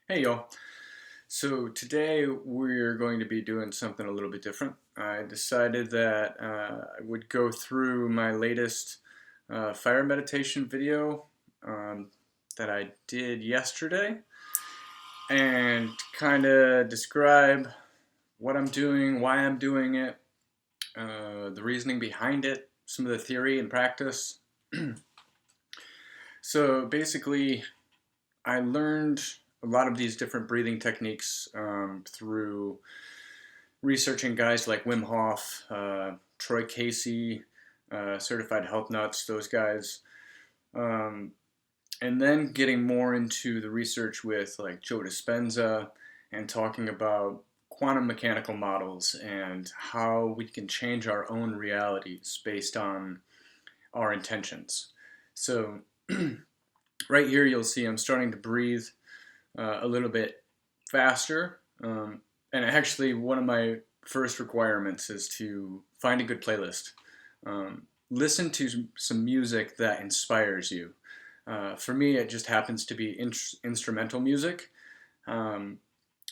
Hey y'all. So today we're going to be doing something a little bit different. I decided that I would go through my latest fire meditation video that I did yesterday and kind of describe what I'm doing, why I'm doing it, the reasoning behind it, some of the theory and practice. So basically, I learned a lot of these different breathing techniques through researching guys like Wim Hof, Troy Casey, Certified Health Nuts, those guys, um, and then getting more into the research with like Joe Dispenza and talking about quantum mechanical models and how we can change our own realities based on our intentions. So right here you'll see I'm starting to breathe a little bit faster. And actually, one of my first requirements is to find a good playlist. Listen to some music that inspires you. For me, it just happens to be instrumental music. Um,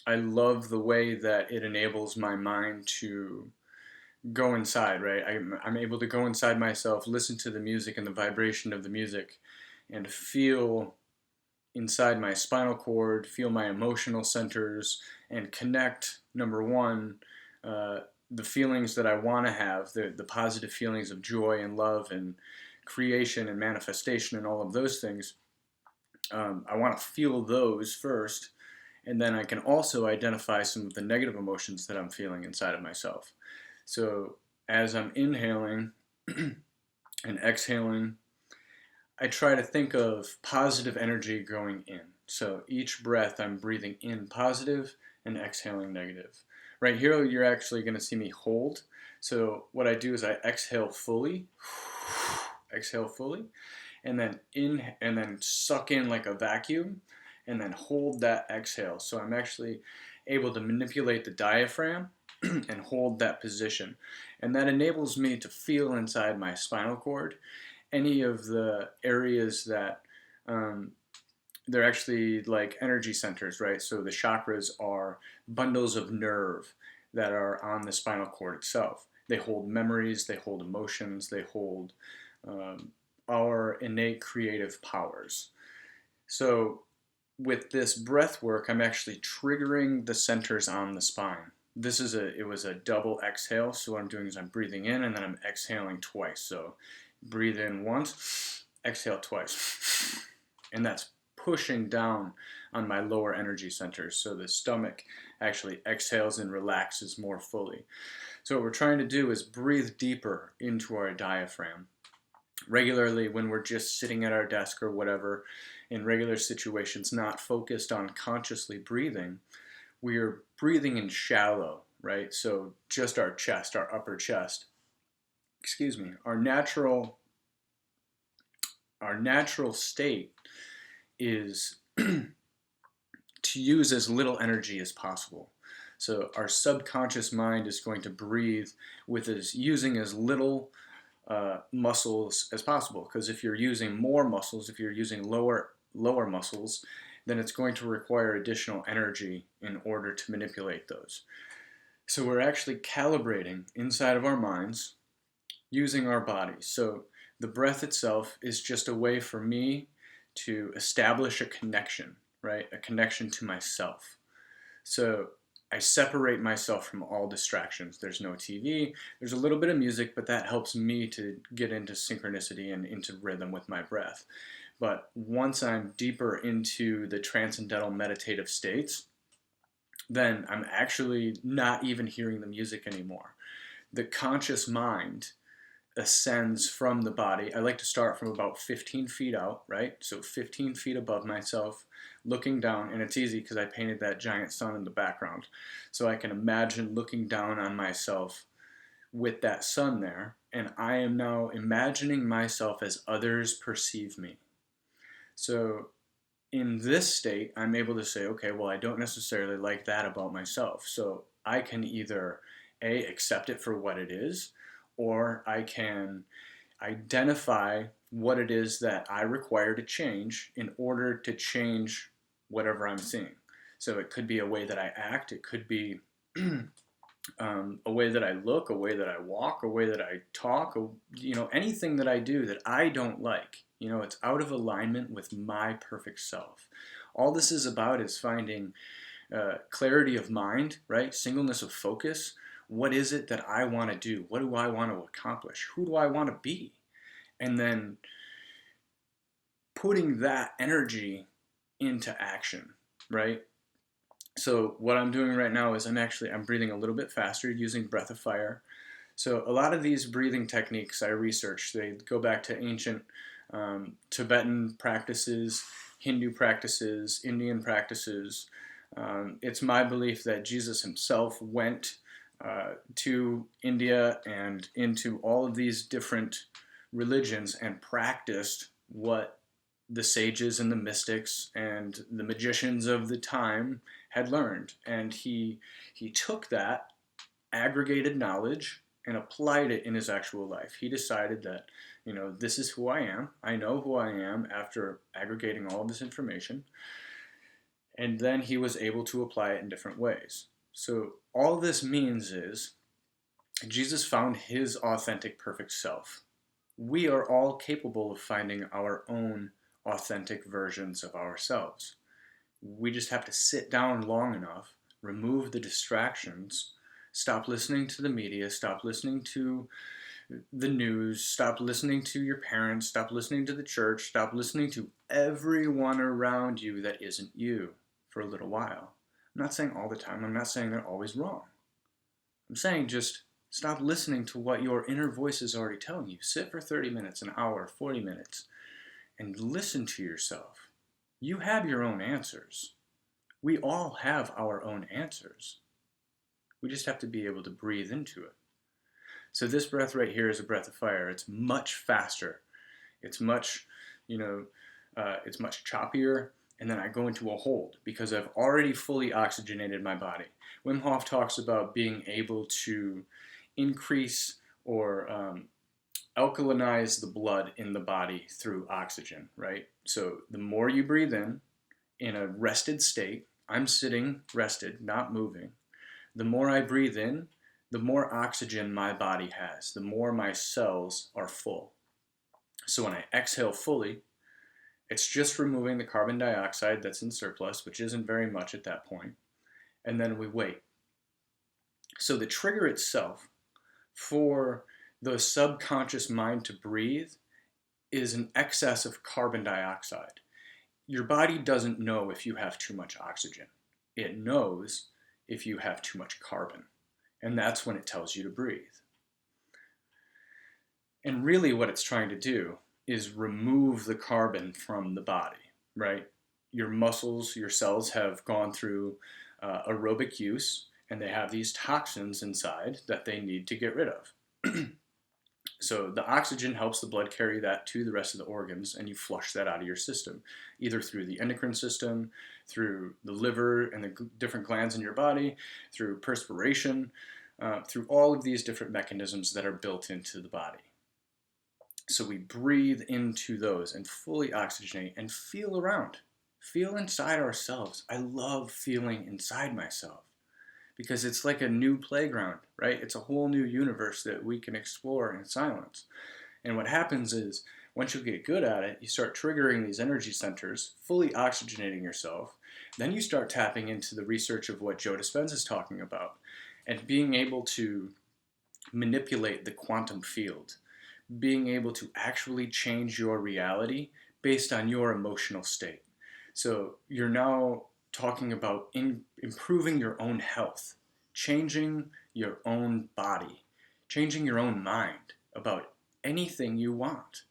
I love the way that it enables my mind to go inside, right? I'm able to go inside myself, listen to the music and the vibration of the music, and feel inside my spinal cord, feel my emotional centers, and connect, number one, uh, the feelings that I want to have, the positive feelings of joy and love and creation and manifestation and all of those things. I want to feel those first, and then I can also identify some of the negative emotions that I'm feeling inside of myself. So as I'm inhaling and exhaling, I try to think of positive energy going in. So each breath I'm breathing in positive and exhaling negative. Right here you're actually going to see me hold. So what I do is I exhale fully, exhale fully, and then and then suck in like a vacuum and then hold that exhale. So I'm actually able to manipulate the diaphragm and hold that position. And that enables me to feel inside my spinal cord any of the areas that um, they're actually like energy centers, right? So the chakras are bundles of nerve that are on the spinal cord itself. They hold memories, they hold emotions, they hold um, our innate creative powers. So with this breath work, I'm actually triggering the centers on the spine. It was a double exhale. So what I'm doing is I'm breathing in and then I'm exhaling twice. So breathe in once, exhale twice. And that's pushing down on my lower energy centers. So the stomach actually exhales and relaxes more fully. So what we're trying to do is breathe deeper into our diaphragm. Regularly, when we're just sitting at our desk or whatever, in regular situations, not focused on consciously breathing, we are breathing in shallow, right? So just our chest, our upper chest. Excuse me. Our natural state is to use as little energy as possible. So our subconscious mind is going to breathe with using as little muscles as possible. Because if you're using more muscles, if you're using lower muscles, then it's going to require additional energy in order to manipulate those. So we're actually calibrating inside of our minds using our bodies. So the breath itself is just a way for me to establish a connection, right? A connection to myself. So I separate myself from all distractions. There's no TV, there's a little bit of music, but that helps me to get into synchronicity and into rhythm with my breath. But once I'm deeper into the transcendental meditative states, then I'm actually not even hearing the music anymore. The conscious mind ascends from the body. I like to start from about 15 feet out, right? So 15 feet above myself, looking down, and it's easy because I painted that giant sun in the background. So I can imagine looking down on myself with that sun there, and I am now imagining myself as others perceive me. So in this state, I'm able to say, okay, well, I don't necessarily like that about myself. So I can either accept it for what it is, or I can identify what it is that I require to change in order to change whatever I'm seeing. So it could be a way that I act. It could be a way that I look, a way that I walk, a way that I talk, anything that I do that I don't like. It's out of alignment with my perfect self. All this is about is finding clarity of mind, right? Singleness of focus. What is it that I want to do? What do I want to accomplish? Who do I want to be? And then putting that energy into action, right? So what I'm doing right now is I'm breathing a little bit faster using breath of fire. So a lot of these breathing techniques I researched, they go back to ancient Tibetan practices, Hindu practices, Indian practices. It's my belief that Jesus himself went to India and into all of these different religions and practiced what the sages and the mystics and the magicians of the time had learned. And he took that aggregated knowledge and applied it in his actual life. He decided that, this is who I am. I know who I am after aggregating all of this information. And then he was able to apply it in different ways. So all this means is Jesus found his authentic, perfect self. We are all capable of finding our own authentic versions of ourselves. We just have to sit down long enough, remove the distractions, stop listening to the media, stop listening to the news, stop listening to your parents, stop listening to the church, stop listening to everyone around you that isn't you for a little while. I'm not saying all the time. I'm not saying they're always wrong. I'm saying just stop listening to what your inner voice is already telling you. Sit for 30 minutes, an hour, 40 minutes, and listen to yourself. You have your own answers. We all have our own answers. We just have to be able to breathe into it. So this breath right here is a breath of fire. It's much faster. It's much, it's much choppier. And then I go into a hold because I've already fully oxygenated my body. Wim Hof talks about being able to increase or alkalinize the blood in the body through oxygen, right? So the more you breathe in a rested state, I'm sitting rested, not moving. The more I breathe in, the more oxygen my body has, the more my cells are full. So when I exhale fully, it's just removing the carbon dioxide that's in surplus, which isn't very much at that point, and then we wait. So the trigger itself for the subconscious mind to breathe is an excess of carbon dioxide. Your body doesn't know if you have too much oxygen. It knows if you have too much carbon. And that's when it tells you to breathe. And really what it's trying to do is remove the carbon from the body, right? Your muscles, your cells have gone through aerobic use, and they have these toxins inside that they need to get rid of. So the oxygen helps the blood carry that to the rest of the organs, and you flush that out of your system, either through the endocrine system, through the liver and the different glands in your body, through perspiration, through all of these different mechanisms that are built into the body. So we breathe into those and fully oxygenate and feel around. Feel inside ourselves. I love feeling inside myself because it's like a new playground, right? It's a whole new universe that we can explore in silence. And what happens is, once you get good at it, you start triggering these energy centers, fully oxygenating yourself. Then you start tapping into the research of what Joe Dispenza is talking about and being able to manipulate the quantum field, being able to actually change your reality based on your emotional state. So you're now talking about improving your own health, changing your own body, changing your own mind about anything you want.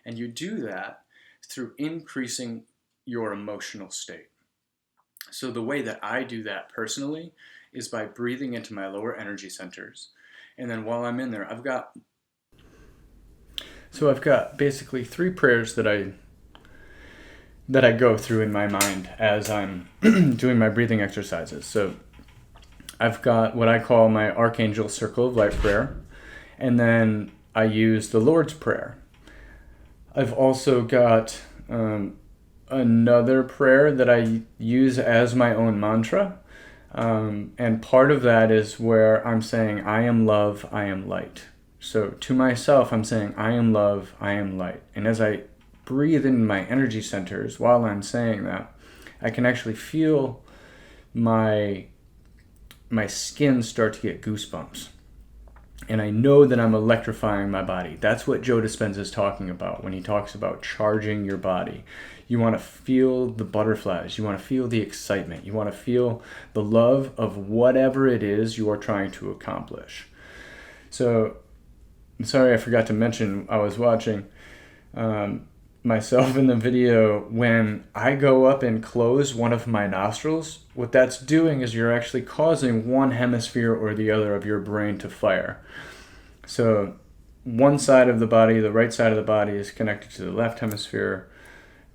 And you do that through increasing your emotional state. So the way that I do that personally is by breathing into my lower energy centers. And then while I'm in there, I've got basically 3 prayers that I go through in my mind as I'm doing my breathing exercises. So I've got what I call my Archangel Circle of Light prayer, and then I use the Lord's Prayer. I've also got a another prayer that I use as my own mantra. And part of that is where I'm saying, I am love, I am light. So to myself, I'm saying, I am love, I am light. And as I breathe in my energy centers while I'm saying that, I can actually feel my skin start to get goosebumps. And I know that I'm electrifying my body. That's what Joe Dispenza is talking about when he talks about charging your body. You want to feel the butterflies. You want to feel the excitement. You want to feel the love of whatever it is you are trying to accomplish. So, I'm sorry I forgot to mention, I was watching myself in the video. When I go up and close one of my nostrils, what that's doing is you're actually causing one hemisphere or the other of your brain to fire. So one side of the body, the right side of the body, is connected to the left hemisphere.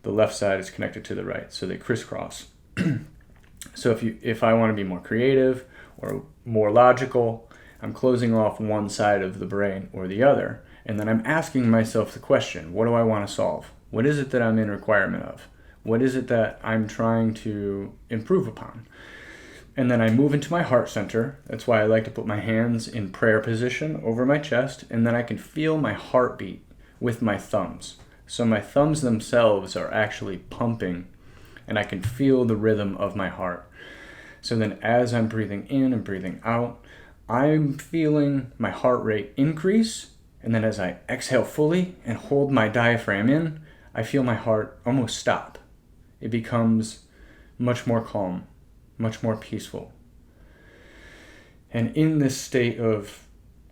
The left side is connected to the right. So they crisscross. So if I want to be more creative or more logical, I'm closing off one side of the brain or the other. And then I'm asking myself the question, what do I want to solve? What is it that I'm in requirement of? What is it that I'm trying to improve upon? And then I move into my heart center. That's why I like to put my hands in prayer position over my chest. And then I can feel my heartbeat with my thumbs. So my thumbs themselves are actually pumping, and I can feel the rhythm of my heart. So then as I'm breathing in and breathing out, I'm feeling my heart rate increase. And then as I exhale fully and hold my diaphragm in, I feel my heart almost stop. It becomes much more calm, much more peaceful. And in this state of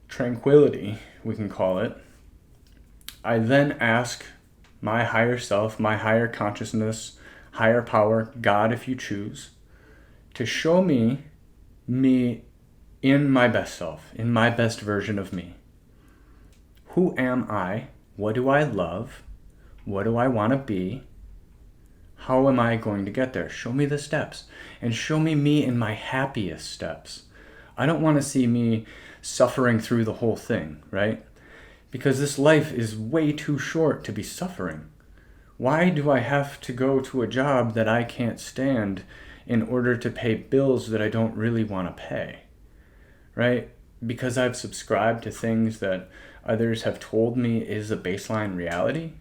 tranquility, we can call it, I then ask my higher self, my higher consciousness, higher power, God if you choose, to show me in my best self, in my best version of me. Who am I? What do I love? What do I want to be? How am I going to get there? Show me the steps, and show me in my happiest steps. I don't want to see me suffering through the whole thing, right? Because this life is way too short to be suffering. Why do I have to go to a job that I can't stand in order to pay bills that I don't really want to pay, right? Because I've subscribed to things that others have told me is a baseline reality.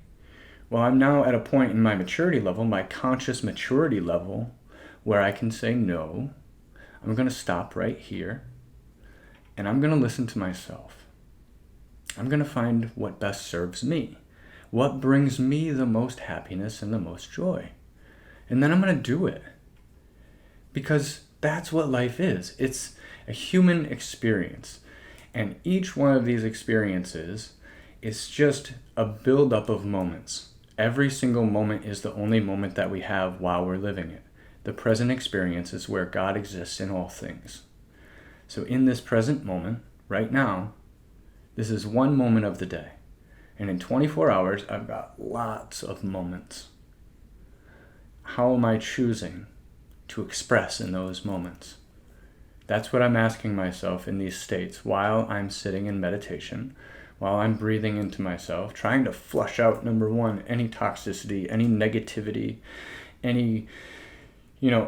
Well, I'm now at a point in my maturity level, my conscious maturity level, where I can say, no, I'm going to stop right here, and I'm going to listen to myself. I'm going to find what best serves me, what brings me the most happiness and the most joy. And then I'm going to do it. Because that's what life is. It's a human experience. And each one of these experiences is just a buildup of moments. Every single moment is the only moment that we have while we're living it. The present experience is where God exists in all things. So in this present moment, right now, this is one moment of the day. And in 24 hours, I've got lots of moments. How am I choosing to express in those moments? That's what I'm asking myself in these states while I'm sitting in meditation, while I'm breathing into myself, trying to flush out, number one, any toxicity, any negativity, any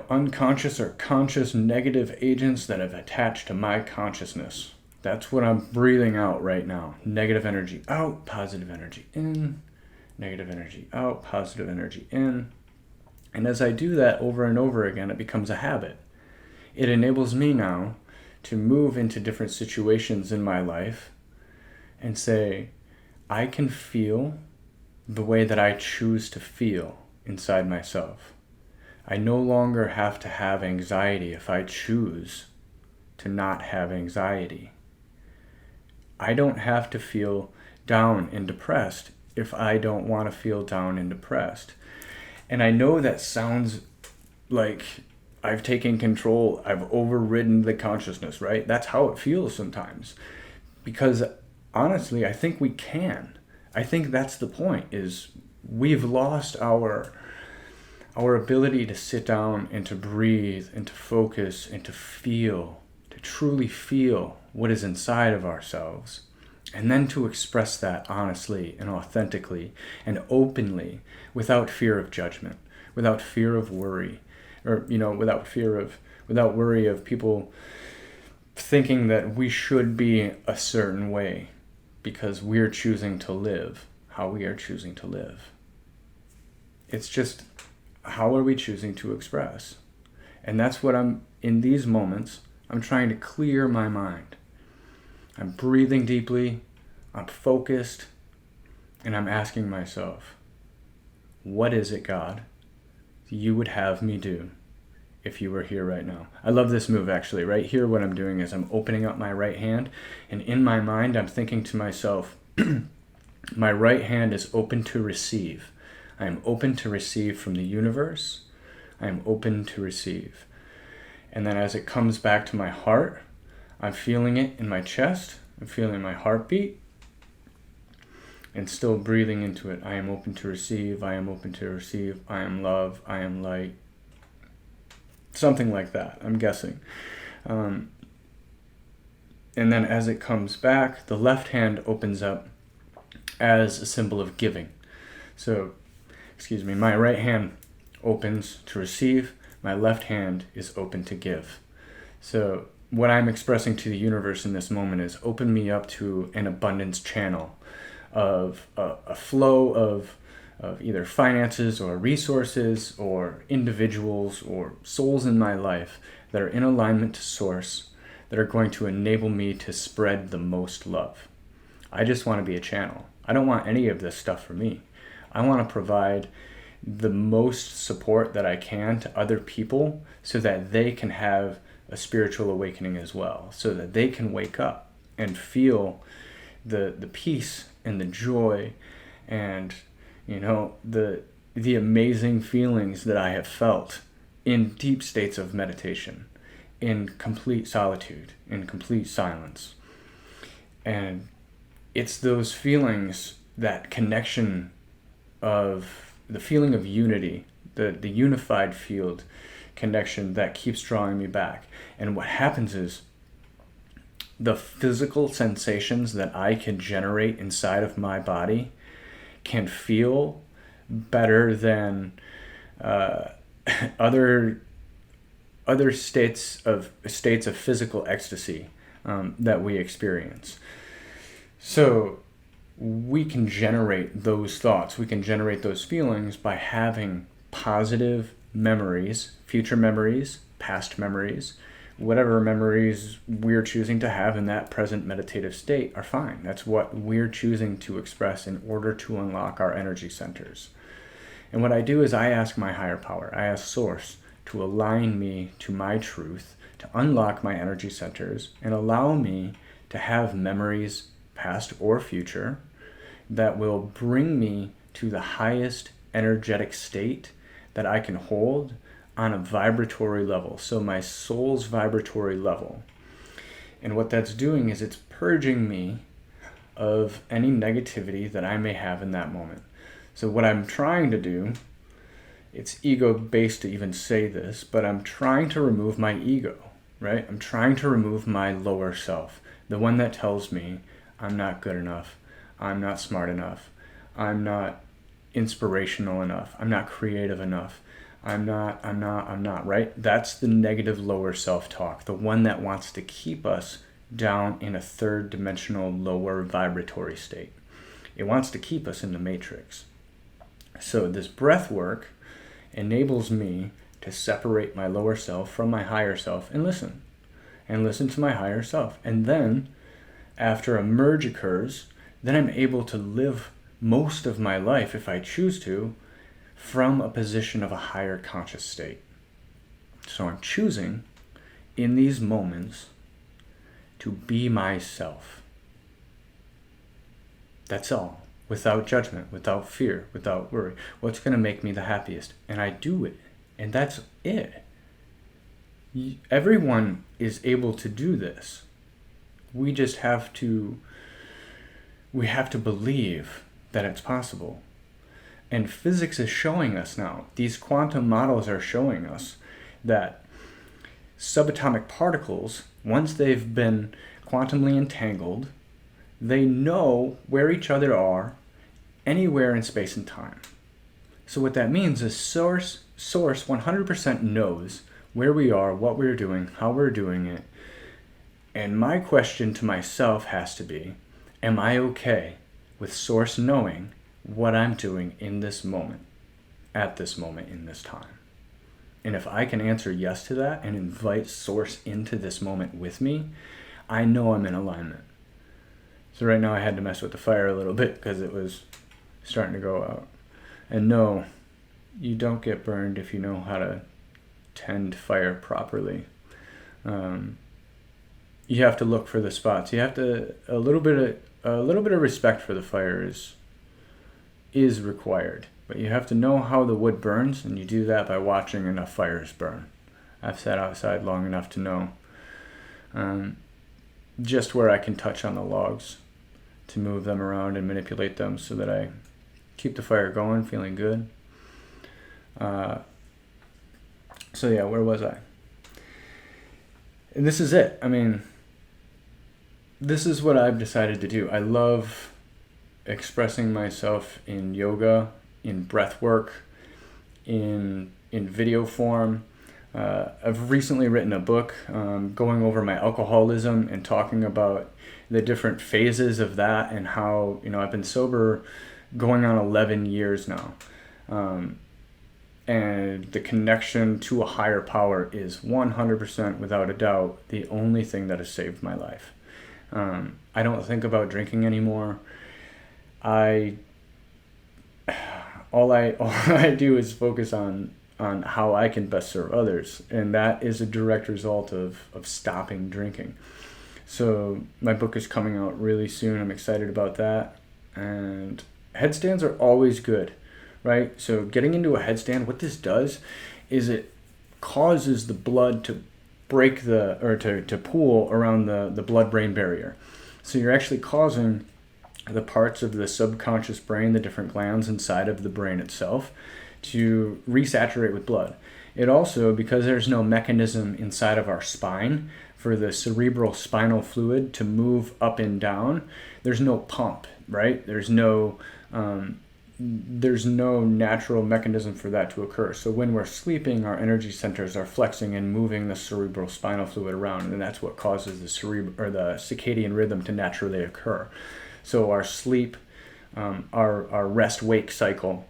unconscious or conscious negative agents that have attached to my consciousness. That's what I'm breathing out right now. Negative energy out, positive energy in, negative energy out, positive energy in. And as I do that over and over again, it becomes a habit. It enables me now to move into different situations in my life and say, I can feel the way that I choose to feel inside myself. I no longer have to have anxiety if I choose to not have anxiety. I don't have to feel down and depressed if I don't want to feel down and depressed. And I know that sounds like I've taken control, I've overridden the consciousness, right? That's how it feels sometimes. Because honestly, I think we can. I think that's the point, is we've lost our ability to sit down and to breathe and to focus and to feel, to truly feel what is inside of ourselves, and then to express that honestly and authentically and openly without fear of judgment, without fear of worry, or without worry of people thinking that we should be a certain way because we're choosing to live how we are choosing to live. It's just, how are we choosing to express? And that's what in these moments, I'm trying to clear my mind. I'm breathing deeply, I'm focused, and I'm asking myself, what is it, God, you would have me do if you were here right now? I love this move, actually. Right here, what I'm doing is I'm opening up my right hand, and in my mind, I'm thinking to myself, my right hand is open to receive. I am open to receive from the universe. I am open to receive. And then as it comes back to my heart, I'm feeling it in my chest. I'm feeling my heartbeat. And still breathing into it. I am open to receive. I am open to receive. I am love. I am light. Something like that, I'm guessing. And then as it comes back, the left hand opens up as a symbol of giving. So, my right hand opens to receive. My left hand is open to give. So what I'm expressing to the universe in this moment is, open me up to an abundance channel of a flow of either finances or resources or individuals or souls in my life that are in alignment to source, that are going to enable me to spread the most love. I just want to be a channel. I don't want any of this stuff for me. I want to provide the most support that I can to other people so that they can have a spiritual awakening as well, so that they can wake up and feel the peace and the joy and the amazing feelings that I have felt in deep states of meditation, in complete solitude, in complete silence. And it's those feelings, that connection of the feeling of unity, the unified field connection, that keeps drawing me back. And what happens is, the physical sensations that I can generate inside of my body can feel better than other states of physical ecstasy that we experience. So we can generate those thoughts, we can generate those feelings by having positive memories, future memories, past memories, whatever memories we're choosing to have in that present meditative state are fine. That's what we're choosing to express in order to unlock our energy centers. And what I do is I ask my higher power, I ask Source to align me to my truth, to unlock my energy centers, and allow me to have memories, past or future, that will bring me to the highest energetic state that I can hold on a vibratory level. So my soul's vibratory level. And what that's doing is it's purging me of any negativity that I may have in that moment. So what I'm trying to do, it's ego-based to even say this, but I'm trying to remove my ego, right? I'm trying to remove my lower self, the one that tells me I'm not good enough, I'm not smart enough, I'm not inspirational enough, I'm not creative enough, I'm not, right? That's the negative lower self-talk, the one that wants to keep us down in a third dimensional lower vibratory state. It wants to keep us in the matrix. So this breath work enables me to separate my lower self from my higher self and listen to my higher self. And then after a merge occurs, then I'm able to live most of my life, if I choose to, from a position of a higher conscious state. So I'm choosing in these moments to be myself. That's all. Without judgment, without fear, without worry. What's going to make me the happiest? And I do it. And that's it. Everyone is able to do this. We just have to believe that it's possible. And physics is showing us now, these quantum models are showing us that subatomic particles, once they've been quantumly entangled, they know where each other are anywhere in space and time. So what that means is source 100% knows where we are, what we're doing, how we're doing it. And my question to myself has to be, am I okay with source knowing what I'm doing in this moment, at this moment, in this time? And if I can answer yes to that and invite source into this moment with me, I know I'm in alignment. So right now I had to mess with the fire a little bit because it was starting to go out. And no, you don't get burned if you know how to tend fire properly. You have to look for the spots. You have to a little bit of respect for the fire is required. But you have to know how the wood burns, and you do that by watching enough fires burn. I've sat outside long enough to know just where I can touch on the logs to move them around and manipulate them so that I keep the fire going, feeling good. So yeah, where was I? And this is it. I mean, this is what I've decided to do. I love expressing myself in yoga, in breath work, in video form. I've recently written a book going over my alcoholism and talking about the different phases of that and how, I've been sober going on 11 years now. And the connection to a higher power is 100% without a doubt the only thing that has saved my life. I don't think about drinking anymore. All I do is focus on how I can best serve others, and that is a direct result of stopping drinking. So my book is coming out really soon. I'm excited about that. And headstands are always good, right? So getting into a headstand, what this does is it causes the blood to break to pool around the blood-brain barrier. So you're actually causing the parts of the subconscious brain, the different glands inside of the brain itself, to resaturate with blood. It also, because there's no mechanism inside of our spine for the cerebral spinal fluid to move up and down, there's no pump, right? There's no natural mechanism for that to occur. So when we're sleeping, our energy centers are flexing and moving the cerebral spinal fluid around, and that's what causes the circadian rhythm to naturally occur. So our sleep, our rest-wake cycle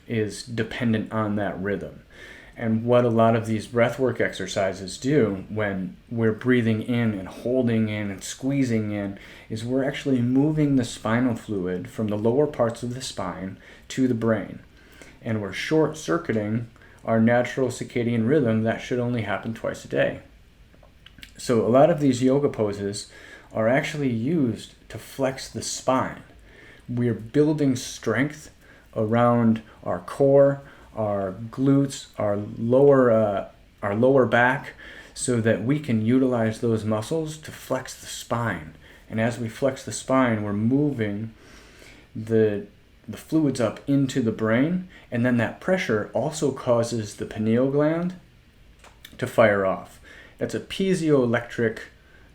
is dependent on that rhythm. And what a lot of these breathwork exercises do when we're breathing in and holding in and squeezing in is we're actually moving the spinal fluid from the lower parts of the spine to the brain. And we're short-circuiting our natural circadian rhythm that should only happen twice a day. So a lot of these yoga poses are actually used to flex the spine. We're building strength around our core, our glutes, our lower back, so that we can utilize those muscles to flex the spine. And as we flex the spine, we're moving the fluids up into the brain, and then that pressure also causes the pineal gland to fire off. That's a piezoelectric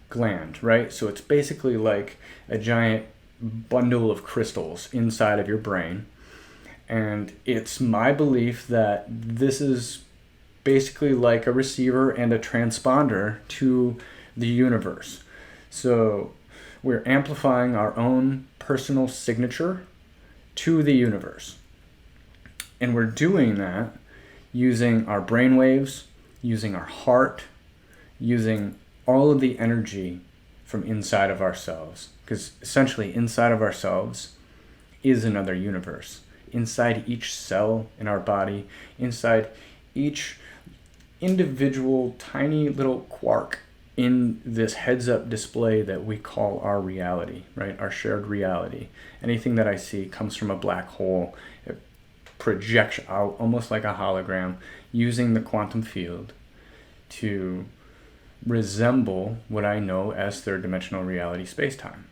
gland, right? So it's basically like a giant bundle of crystals inside of your brain. And it's my belief that this is basically like a receiver and a transponder to the universe. So we're amplifying our own personal signature to the universe. And we're doing that using our brain waves, using our heart, using all of the energy from inside of ourselves. Because essentially inside of ourselves is another universe. Inside each cell in our body, inside each individual tiny little quark in this heads-up display that we call our reality, right? Our shared reality. Anything that I see comes from a black hole. It projects out almost like a hologram using the quantum field to resemble what I know as third-dimensional reality space-time.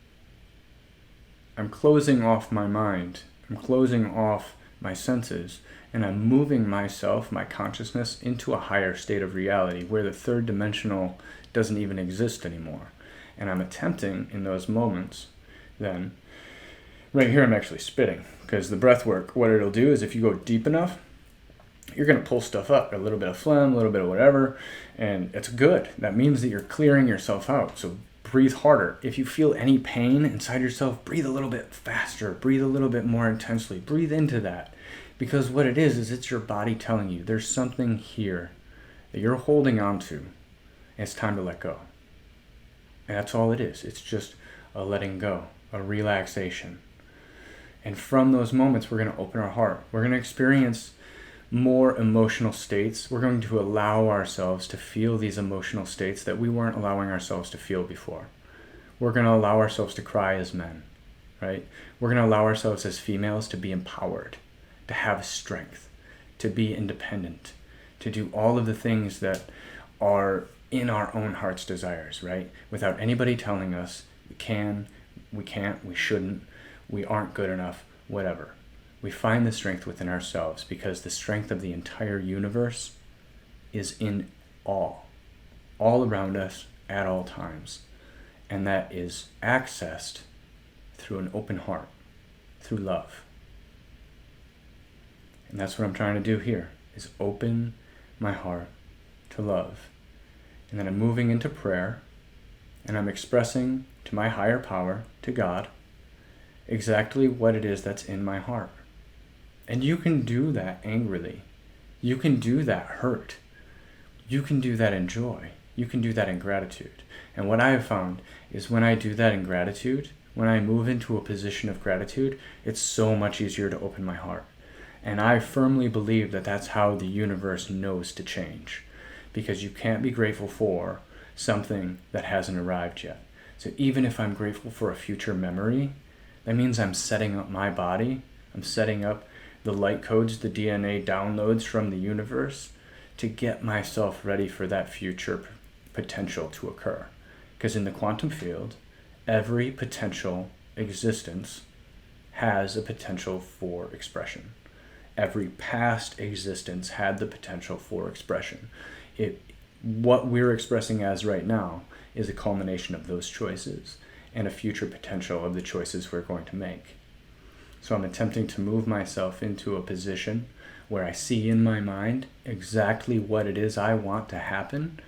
I'm closing off my mind. I'm closing off my senses, and I'm moving myself, my consciousness, into a higher state of reality where the third dimensional doesn't even exist anymore. And I'm attempting in those moments then Right here I'm actually spitting, because the breath work, what it'll do is if you go deep enough, you're going to pull stuff up, a little bit of phlegm, a little bit of whatever, and it's good. That means that you're clearing yourself out. So breathe harder. If you feel any pain inside yourself, breathe a little bit faster, breathe a little bit more intensely, breathe into that. Because what it is it's your body telling you there's something here that you're holding on to, and it's time to let go. And that's all it is. It's just a letting go, a relaxation. And from those moments, we're going to open our heart. We're going to experience more emotional states. We're going to allow ourselves to feel these emotional states that we weren't allowing ourselves to feel before. We're going to allow ourselves to cry as men, right? We're going to allow ourselves as females to be empowered, to have strength, to be independent, to do all of the things that are in our own heart's desires, right? Without anybody telling us we can, we can't, we shouldn't, we aren't good enough, whatever. We find the strength within ourselves because the strength of the entire universe is in all around us at all times. And that is accessed through an open heart, through love. And that's what I'm trying to do here, is open my heart to love. And then I'm moving into prayer, and I'm expressing to my higher power, to God, exactly what it is that's in my heart. And you can do that angrily. You can do that hurt. You can do that in joy. You can do that in gratitude. And what I have found is when I do that in gratitude, when I move into a position of gratitude, it's so much easier to open my heart. And I firmly believe that that's how the universe knows to change. Because you can't be grateful for something that hasn't arrived yet. So even if I'm grateful for a future memory, that means I'm setting up my body. I'm setting up the light codes, the DNA downloads from the universe to get myself ready for that future potential to occur. Because in the quantum field, every potential existence has a potential for expression. Every past existence had the potential for expression. What we're expressing as right now is a culmination of those choices and a future potential of the choices we're going to make. So I'm attempting to move myself into a position where I see in my mind exactly what it is I want to happen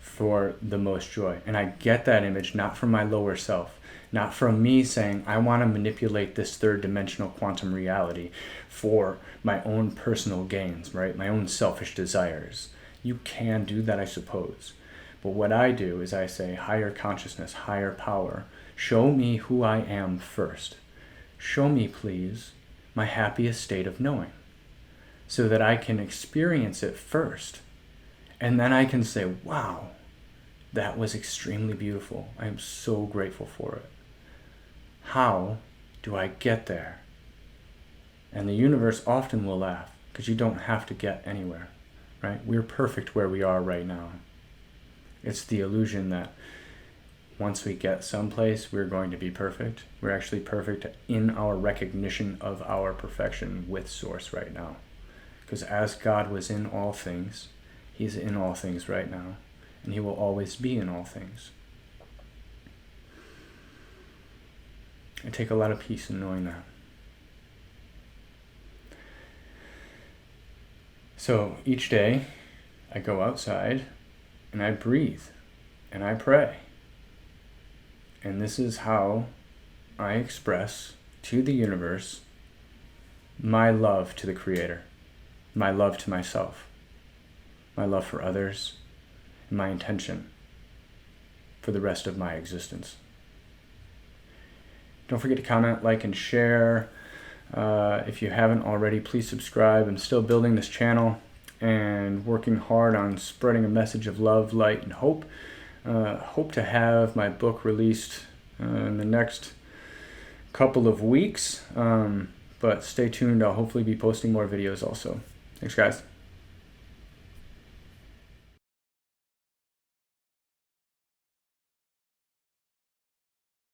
for the most joy. And I get that image not from my lower self, not from me saying, I want to manipulate this third dimensional quantum reality for my own personal gains, right? My own selfish desires. You can do that, I suppose. But what I do is I say, higher consciousness, higher power, show me who I am first. Show me, please, my happiest state of knowing, so that I can experience it first. And then I can say, wow, that was extremely beautiful. I am so grateful for it. How do I get there? And the universe often will laugh, because you don't have to get anywhere, right? We're perfect where we are right now. It's the illusion that once we get someplace, we're going to be perfect. We're actually perfect in our recognition of our perfection with Source right now. Because as God was in all things, He's in all things right now. And He will always be in all things. I take a lot of peace in knowing that. So each day, I go outside and I breathe and I pray. And this is how I express to the universe my love to the Creator, my love to myself, my love for others, and my intention for the rest of my existence. Don't forget to comment, like, and share. If you haven't already, please subscribe. I'm still building this channel and working hard on spreading a message of love, light, and hope. Hope to have my book released in the next couple of weeks, but stay tuned. I'll hopefully be posting more videos also. Thanks, guys.